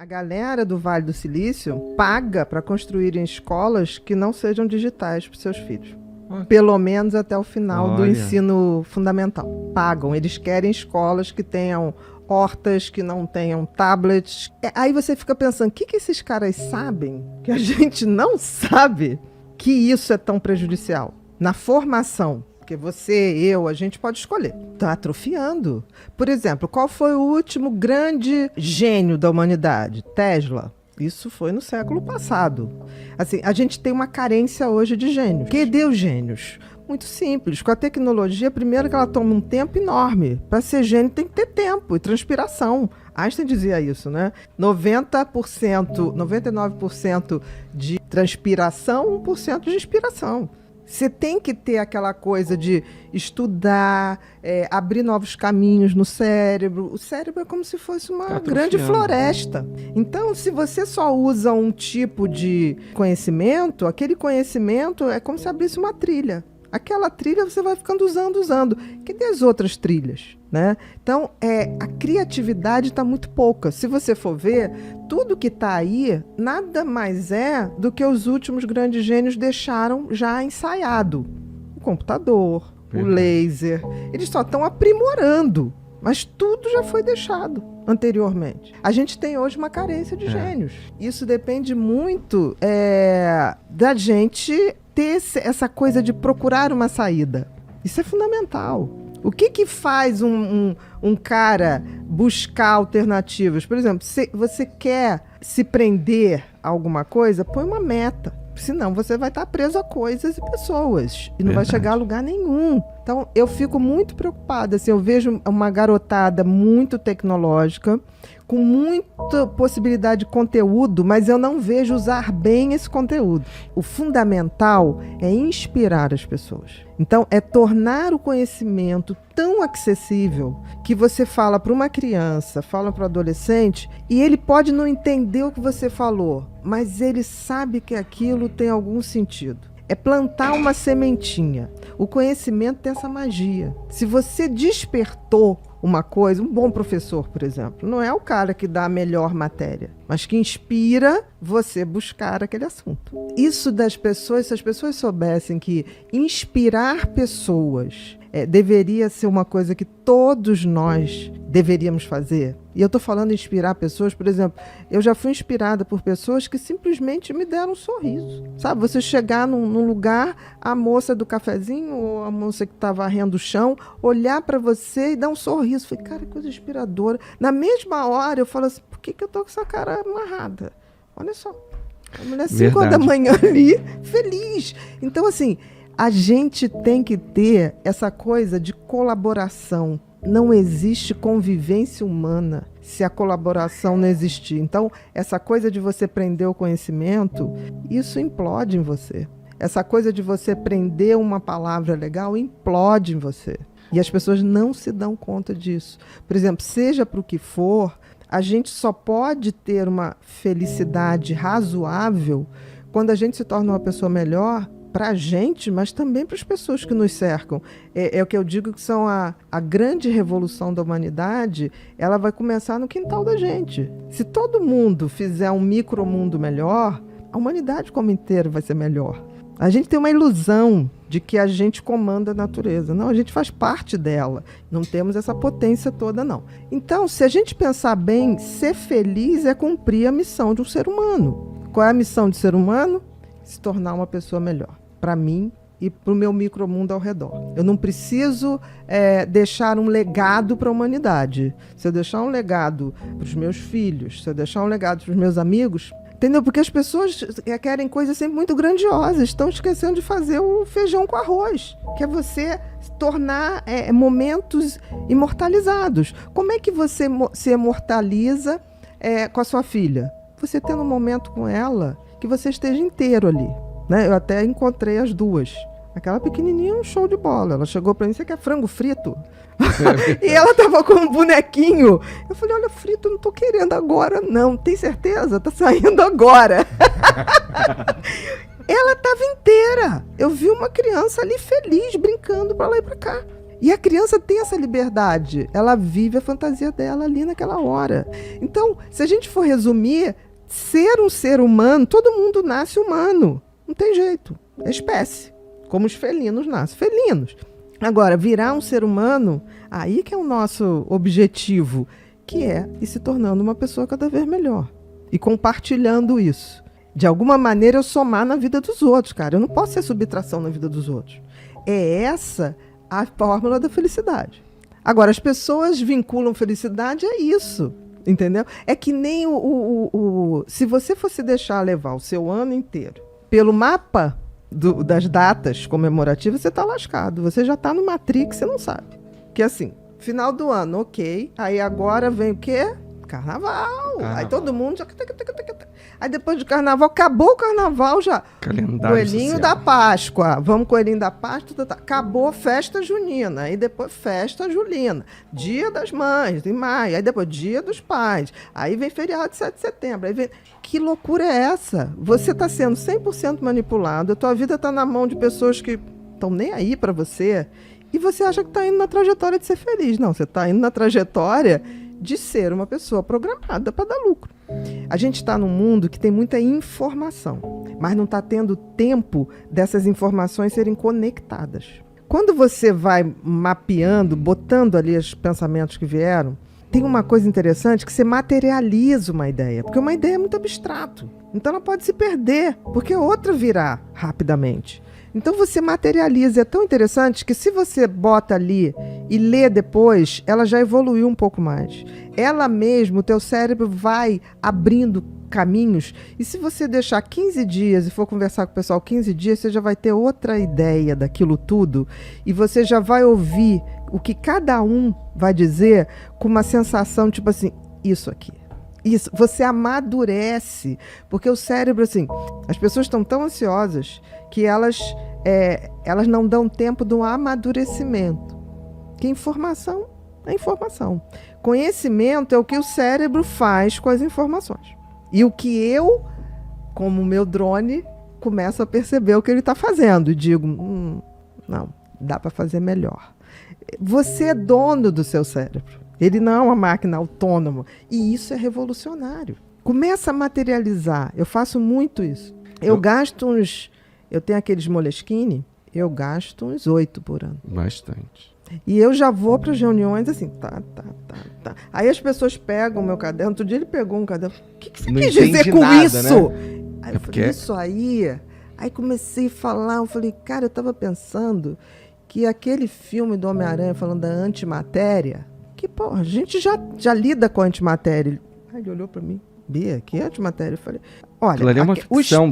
A galera do Vale do Silício paga para construírem escolas que não sejam digitais para seus filhos. Pelo menos até o final do ensino fundamental. Pagam. Eles querem escolas que tenham hortas, que não tenham tablets. Aí você fica pensando, o que esses caras sabem que a gente não sabe que isso é tão prejudicial? Na formação. Porque a gente pode escolher. Está atrofiando. Por exemplo, qual foi o último grande gênio da humanidade? Tesla. Isso foi no século passado. Assim, a gente tem uma carência hoje de gênios. Cadê os gênios? Muito simples. Com a tecnologia, primeiro que ela toma um tempo enorme. Para ser gênio tem que ter tempo e transpiração. Einstein dizia isso, né? 99% de transpiração, 1% de inspiração. Você tem que ter aquela coisa de estudar, abrir novos caminhos no cérebro. O cérebro é como se fosse uma grande floresta. Então, se você só usa um tipo de conhecimento, aquele conhecimento é como se abrisse uma trilha. Aquela trilha você vai ficando usando. Cadê as outras trilhas? Né? Então, a criatividade está muito pouca. Se você for ver, tudo que está aí nada mais é do que os últimos grandes gênios deixaram já ensaiado. O computador, o laser, eles só estão aprimorando, mas tudo já foi deixado anteriormente. A gente tem hoje uma carência de gênios. Isso depende muito da gente ter essa coisa de procurar uma saída. Isso é fundamental. O que faz um cara buscar alternativas? Por exemplo, se você quer se prender a alguma coisa, põe uma meta. Senão você vai estar preso a coisas e pessoas. E não vai chegar a lugar nenhum. Então, eu fico muito preocupada. Assim, eu vejo uma garotada muito tecnológica, com muita possibilidade de conteúdo, mas eu não vejo usar bem esse conteúdo. O fundamental é inspirar as pessoas. Então, é tornar o conhecimento tão acessível que você fala para uma criança, fala para o adolescente, e ele pode não entender o que você falou, mas ele sabe que aquilo tem algum sentido. É plantar uma sementinha. O conhecimento tem essa magia. Se você despertou uma coisa, um bom professor, por exemplo, não é o cara que dá a melhor matéria, mas que inspira você buscar aquele assunto. Isso das pessoas, se as pessoas soubessem que inspirar pessoas deveria ser uma coisa que todos nós deveríamos fazer. E eu estou falando em inspirar pessoas, por exemplo, eu já fui inspirada por pessoas que simplesmente me deram um sorriso. Sabe, você chegar num lugar, a moça do cafezinho ou a moça que está varrendo o chão, olhar para você e dar um sorriso. Falei, cara, que coisa inspiradora. Na mesma hora eu falo assim, por que eu tô com essa cara amarrada? Olha só, a mulher 5 horas da manhã ali, feliz. Então, assim, a gente tem que ter essa coisa de colaboração. Não existe convivência humana se a colaboração não existir. Então, essa coisa de você prender o conhecimento, isso implode em você. Essa coisa de você prender uma palavra legal, implode em você. E as pessoas não se dão conta disso. Por exemplo, seja para o que for, a gente só pode ter uma felicidade razoável quando a gente se torna uma pessoa melhor para a gente, mas também para as pessoas que nos cercam. É o que eu digo que são a grande revolução da humanidade, ela vai começar no quintal da gente. Se todo mundo fizer um micromundo melhor, a humanidade como inteira vai ser melhor. A gente tem uma ilusão de que a gente comanda a natureza. Não, a gente faz parte dela. Não temos essa potência toda, não. Então, se a gente pensar bem, ser feliz é cumprir a missão de um ser humano. Qual é a missão de ser humano? Se tornar uma pessoa melhor. Para mim e para o meu micromundo ao redor. Eu não preciso deixar um legado para a humanidade. Se eu deixar um legado para os meus filhos, se eu deixar um legado para os meus amigos, entendeu? Porque as pessoas querem coisas sempre muito grandiosas, estão esquecendo de fazer o feijão com arroz, que é você tornar momentos imortalizados. Como é que você se imortaliza com a sua filha? Você tendo um momento com ela que você esteja inteiro ali. Né? Eu até encontrei as duas. Aquela pequenininha é um show de bola. Ela chegou pra mim, você quer frango frito? E ela tava com um bonequinho. Eu falei, olha, frito, eu não tô querendo agora, não. Tem certeza? Tá saindo agora. Ela tava inteira. Eu vi uma criança ali feliz, brincando pra lá e pra cá. E a criança tem essa liberdade. Ela vive a fantasia dela ali naquela hora. Então, se a gente for resumir, ser um ser humano, todo mundo nasce humano. Não tem jeito. É espécie. Como os felinos nascem felinos. Agora, virar um ser humano, aí que é o nosso objetivo, que é ir se tornando uma pessoa cada vez melhor. E compartilhando isso. De alguma maneira, eu somar na vida dos outros, cara. Eu não posso ser subtração na vida dos outros. É essa a fórmula da felicidade. Agora, as pessoas vinculam felicidade a isso, entendeu? É que nem se você fosse deixar levar o seu ano inteiro pelo mapa das datas comemorativas, você está lascado. Você já está no Matrix, você não sabe. Que assim, final do ano, ok. Aí agora vem o quê? Carnaval. Aí todo mundo já... Aí depois do carnaval, acabou o carnaval já. Calendário Coelhinho social. da Páscoa. Vamos, coelhinho da Páscoa. Acabou festa junina. Aí depois festa julina. Dia das Mães, em maio. Aí depois dia dos Pais. Aí vem feriado de 7 de setembro. Aí vem... Que loucura é essa? Você está sendo 100% manipulado. A tua vida está na mão de pessoas que estão nem aí para você. E você acha que está indo na trajetória de ser feliz. Não, você está indo na trajetória de ser uma pessoa programada para dar lucro. A gente está num mundo que tem muita informação, mas não está tendo tempo dessas informações serem conectadas. Quando você vai mapeando, botando ali os pensamentos que vieram, tem uma coisa interessante que você materializa uma ideia, porque uma ideia é muito abstrato. Então ela pode se perder, porque outra virá rapidamente. Então você materializa, é tão interessante que se você bota ali e lê depois, ela já evoluiu um pouco mais. Ela mesmo, o teu cérebro vai abrindo caminhos, e se você deixar 15 dias e for conversar com o pessoal 15 dias, você já vai ter outra ideia daquilo tudo, e você já vai ouvir o que cada um vai dizer com uma sensação tipo assim, isso aqui. Isso, você amadurece, porque o cérebro, assim, as pessoas estão tão ansiosas que elas não dão tempo do amadurecimento. Que informação é informação. Conhecimento é o que o cérebro faz com as informações. E o que eu, como meu drone, começo a perceber o que ele está fazendo. E digo, não, dá para fazer melhor. Você é dono do seu cérebro. Ele não é uma máquina autônoma. E isso é revolucionário. Começa a materializar. Eu faço muito isso. Eu gasto uns... Eu tenho aqueles Moleskine, eu gasto uns 8 por ano. Bastante. E eu já vou para as reuniões assim, tá. Aí as pessoas pegam o meu caderno. Outro dia ele pegou um caderno. O que você quis dizer com nada, isso? Né? Aí eu falei, isso aí... Aí comecei a falar, eu falei, cara, eu estava pensando que aquele filme do Homem-Aranha falando da antimatéria, que, porra, a gente já lida com a antimatéria. Aí ele olhou para mim, Bia, que antimatéria? Eu falei, olha, é uma ficção,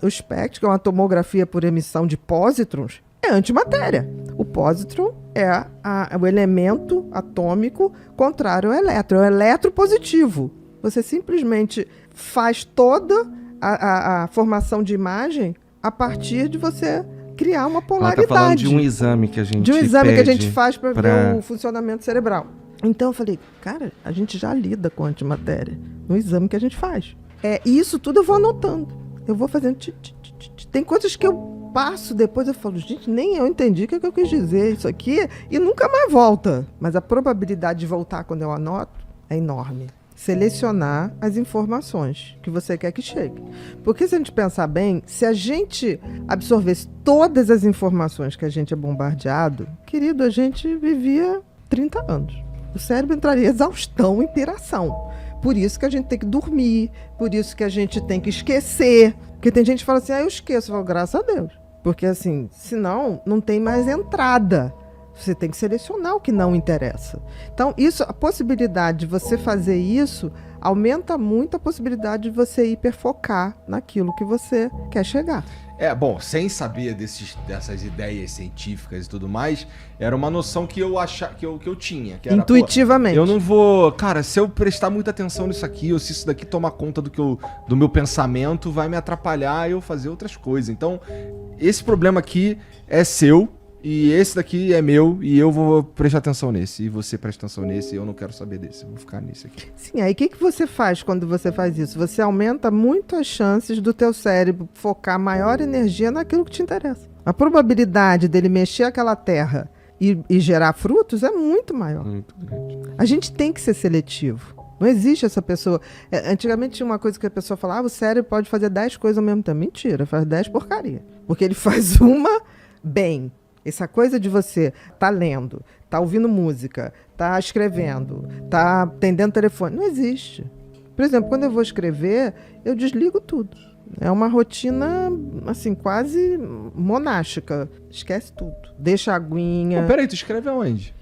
o SPECT, que é uma tomografia por emissão de pósitrons, é antimatéria. O pósitron é o elemento atômico contrário ao elétron, é o eletropositivo. Você simplesmente faz toda a formação de imagem a partir de você criar uma polaridade. Ela tá falando de um exame que a gente faz para ver o funcionamento cerebral. Então eu falei, cara, a gente já lida com antimatéria no exame que a gente faz. E isso tudo eu vou anotando. Eu vou fazendo... Tem coisas que eu passo depois, eu falo, gente, nem eu entendi o que eu quis dizer isso aqui, e nunca mais volta. Mas a probabilidade de voltar quando eu anoto é enorme. Selecionar as informações que você quer que chegue. Porque se a gente pensar bem, se a gente absorvesse todas as informações que a gente é bombardeado, querido, a gente vivia 30 anos. O cérebro entraria em exaustão, em piração. Por isso que a gente tem que dormir, por isso que a gente tem que esquecer. Porque tem gente que fala assim, eu esqueço. Eu falo, graças a Deus. Porque assim, senão não tem mais entrada. Você tem que selecionar o que não interessa. Então, a possibilidade de você fazer isso aumenta muito a possibilidade de você hiperfocar naquilo que você quer chegar. Bom, sem saber dessas ideias científicas e tudo mais, era uma noção que eu achava que eu tinha. Que era, intuitivamente. Eu não vou... Cara, se eu prestar muita atenção nisso aqui, ou se isso daqui tomar conta do meu pensamento, vai me atrapalhar eu fazer outras coisas. Então, esse problema aqui é seu, e esse daqui é meu, e eu vou prestar atenção nesse. E você presta atenção nesse, e eu não quero saber desse. Eu vou ficar nesse aqui. Sim, aí o que você faz quando você faz isso? Você aumenta muito as chances do teu cérebro focar maior energia naquilo que te interessa. A probabilidade dele mexer aquela terra e gerar frutos é muito maior. Muito grande. A gente tem que ser seletivo. Não existe essa pessoa. Antigamente tinha uma coisa que a pessoa falava, o cérebro pode fazer 10 coisas ao mesmo tempo. Mentira, faz 10 porcaria. Porque ele faz uma bem. Essa coisa de você tá lendo, tá ouvindo música, tá escrevendo, tá atendendo telefone, não existe. Por exemplo, quando eu vou escrever, eu desligo tudo. É uma rotina, assim, quase monástica. Esquece tudo. Deixa a aguinha. Pô, peraí, tu escreve aonde?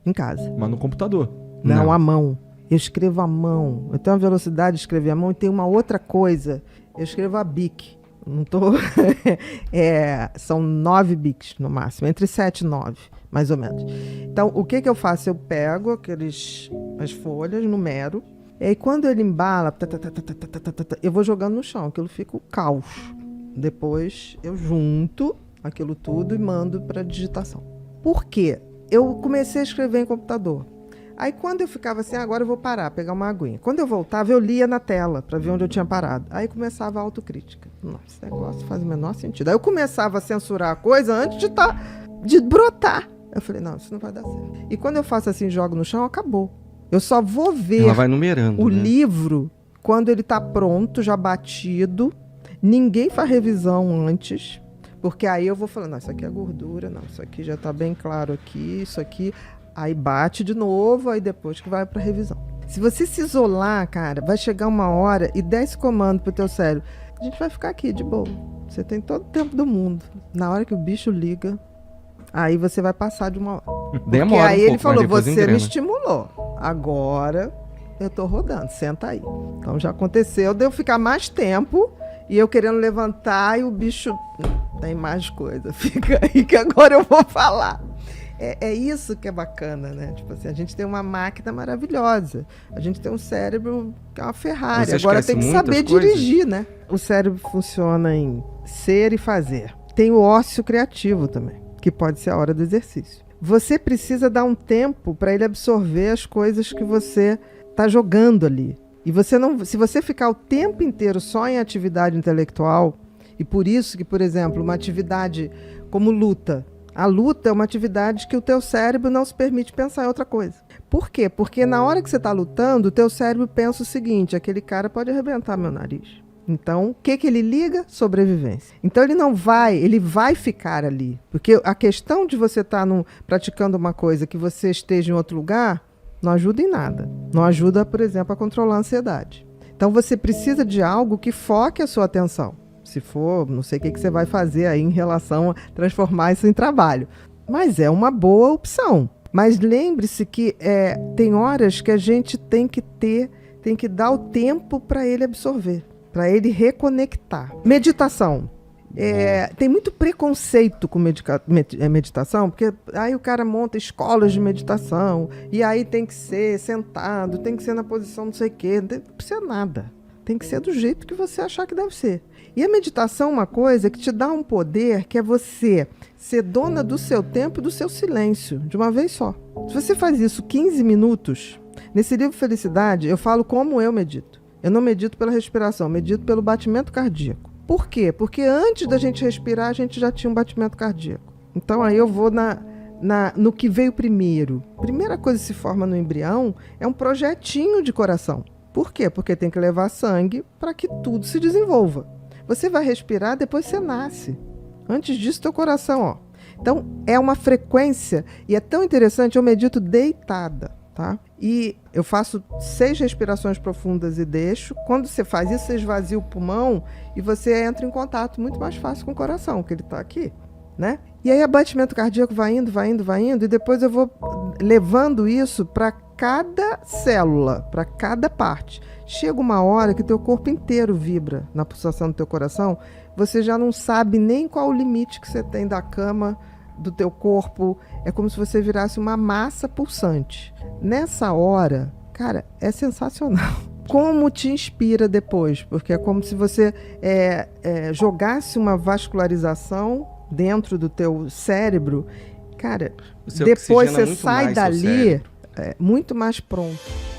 Em casa. Mas no computador. Não, à mão. Eu escrevo à mão. Eu tenho uma velocidade de escrever à mão e tem uma outra coisa. Eu escrevo a bic. Não tô... são 9 bics no máximo. Entre 7 e 9, mais ou menos. Então, o que eu faço? Eu pego as folhas, numero. E aí, quando ele embala, eu vou jogando no chão. Aquilo fica o caos. Depois, eu junto aquilo tudo e mando para digitação. Por quê? Eu comecei a escrever em computador. Aí quando eu ficava assim, agora eu vou parar, pegar uma aguinha. Quando eu voltava, eu lia na tela para ver onde eu tinha parado. Aí começava a autocrítica. Nossa, esse negócio faz o menor sentido. Aí eu começava a censurar a coisa antes de brotar. Eu falei, não, isso não vai dar certo. E quando eu faço assim, jogo no chão, acabou. Eu só vou ver Ela vai numerando, o né? livro quando ele está pronto, já batido. Ninguém faz revisão antes. Porque aí eu vou falando, não, isso aqui é gordura, não, isso aqui já está bem claro aqui, isso aqui... Aí bate de novo, aí depois que vai para revisão. Se você se isolar, cara, vai chegar uma hora e der esse comando pro teu cérebro. A gente vai ficar aqui de boa. Você tem todo o tempo do mundo. Na hora que o bicho liga, aí você vai passar de uma hora. Demora Porque aí um ele pouco, falou, mas depois você engrena. me estimulou. Agora eu tô rodando, senta aí. Então já aconteceu de eu ficar mais tempo e eu querendo levantar e o bicho... Tem mais coisa. Fica aí que agora eu vou falar. É isso que é bacana, né? Tipo assim, a gente tem uma máquina maravilhosa. A gente tem um cérebro que é uma Ferrari. Você Agora esquece tem que muitas saber coisas? dirigir, né? O cérebro funciona em ser e fazer. Tem o ócio criativo também, que pode ser a hora do exercício. Você precisa dar um tempo para ele absorver as coisas que você está jogando ali. E você não, se você ficar o tempo inteiro só em atividade intelectual, e por isso que, por exemplo, uma atividade como luta, a luta é uma atividade que o teu cérebro não se permite pensar em outra coisa. Por quê? Porque na hora que você está lutando, o teu cérebro pensa o seguinte, aquele cara pode arrebentar meu nariz. Então, o que ele liga? Sobrevivência. Então, ele vai ficar ali. Porque a questão de você estar praticando uma coisa que você esteja em outro lugar, não ajuda em nada. Não ajuda, por exemplo, a controlar a ansiedade. Então, você precisa de algo que foque a sua atenção. Se for, não sei o que você vai fazer aí em relação a transformar isso em trabalho. Mas é uma boa opção. Mas lembre-se que tem horas que a gente tem que dar o tempo para ele absorver, para ele reconectar. Meditação. Tem muito preconceito com meditação, porque aí o cara monta escolas de meditação, e aí tem que ser sentado, tem que ser na posição não sei o quê, não precisa nada. Tem que ser do jeito que você achar que deve ser. E a meditação é uma coisa que te dá um poder, que é você ser dona do seu tempo e do seu silêncio, de uma vez só. Se você faz isso 15 minutos, nesse livro Felicidade, eu falo como eu medito. Eu não medito pela respiração, eu medito pelo batimento cardíaco. Por quê? Porque antes da gente respirar, a gente já tinha um batimento cardíaco. Então aí eu vou no que veio primeiro. A primeira coisa que se forma no embrião é um projetinho de coração. Por quê? Porque tem que levar sangue para que tudo se desenvolva. Você vai respirar, depois você nasce. Antes disso, teu coração, ó. Então, é uma frequência, e é tão interessante, eu medito deitada, tá? E eu faço 6 respirações profundas e deixo. Quando você faz isso, você esvazia o pulmão e você entra em contato muito mais fácil com o coração, que ele tá aqui, né? E aí, o batimento cardíaco vai indo, e depois eu vou levando isso para cada célula, para cada parte. Chega uma hora que teu corpo inteiro vibra na pulsação do teu coração, você já não sabe nem qual o limite que você tem da cama, do teu corpo. É como se você virasse uma massa pulsante. Nessa hora, cara, é sensacional. Como te inspira depois? Porque é como se você jogasse uma vascularização dentro do teu cérebro. Cara, Você depois oxigena você muito sai mais seu dali cérebro. muito mais pronto.